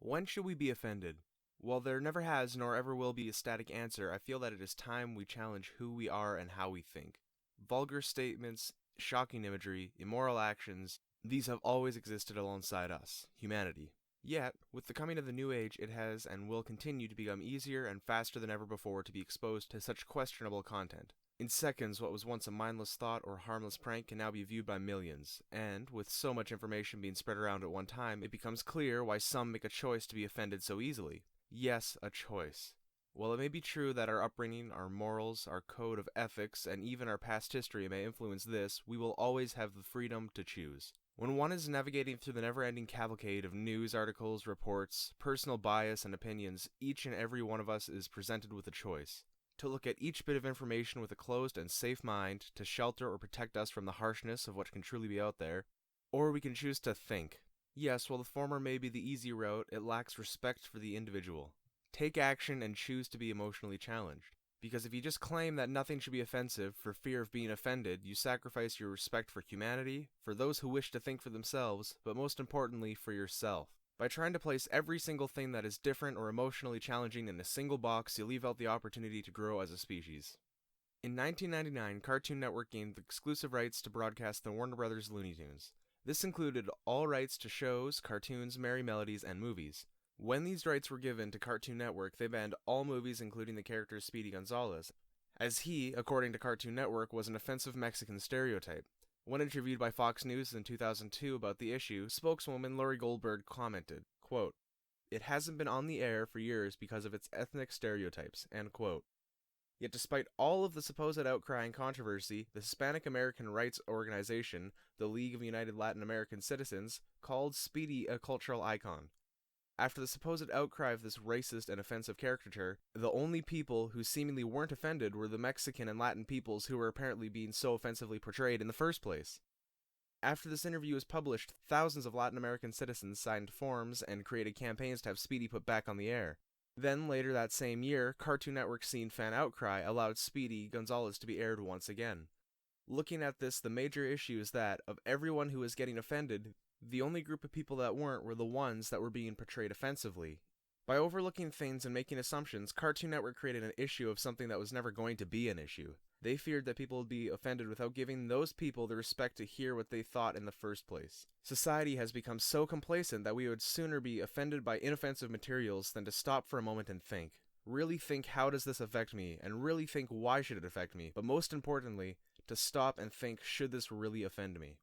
When should we be offended? While there never has nor ever will be a static answer, I feel that it is time we challenge who we are and how we think. Vulgar statements, shocking imagery, immoral actions, these have always existed alongside us, humanity. Yet, with the coming of the new age, it has and will continue to become easier and faster than ever before to be exposed to such questionable content. In seconds, what was once a mindless thought or harmless prank can now be viewed by millions, and with so much information being spread around at one time, it becomes clear why some make a choice to be offended so easily. Yes, a choice. While it may be true that our upbringing, our morals, our code of ethics, and even our past history may influence this, we will always have the freedom to choose. When one is navigating through the never-ending cavalcade of news articles, reports, personal bias, and opinions, each and every one of us is presented with a choice. To look at each bit of information with a closed and safe mind to shelter or protect us from the harshness of what can truly be out there, or we can choose to think. Yes, while the former may be the easy route, it lacks respect for the individual. Take action and choose to be emotionally challenged. Because if you just claim that nothing should be offensive for fear of being offended, you sacrifice your respect for humanity, for those who wish to think for themselves, but most importantly, for yourself. By trying to place every single thing that is different or emotionally challenging in a single box, you leave out the opportunity to grow as a species. In 1999, Cartoon Network gained the exclusive rights to broadcast the Warner Brothers Looney Tunes. This included all rights to shows, cartoons, merry melodies, and movies. When these rights were given to Cartoon Network, they banned all movies including the character Speedy Gonzales, as he, according to Cartoon Network, was an offensive Mexican stereotype. When interviewed by Fox News in 2002 about the issue, spokeswoman Lori Goldberg commented, quote, "It hasn't been on the air for years because of its ethnic stereotypes," end quote. Yet despite all of the supposed outcry and controversy, the Hispanic American rights organization, the League of United Latin American Citizens, called Speedy a cultural icon. After the supposed outcry of this racist and offensive caricature, the only people who seemingly weren't offended were the Mexican and Latin peoples who were apparently being so offensively portrayed in the first place. After this interview was published, thousands of Latin American citizens signed forms and created campaigns to have Speedy put back on the air. Then, later that same year, Cartoon Network, seeing fan outcry, allowed Speedy Gonzales to be aired once again. Looking at this, the major issue is that, of everyone who was getting offended, the only group of people that weren't were the ones that were being portrayed offensively. By overlooking things and making assumptions, Cartoon Network created an issue of something that was never going to be an issue. They feared that people would be offended without giving those people the respect to hear what they thought in the first place. Society has become so complacent that we would sooner be offended by inoffensive materials than to stop for a moment and think. Really think, how does this affect me? And really think, why should it affect me? But most importantly, to stop and think, should this really offend me?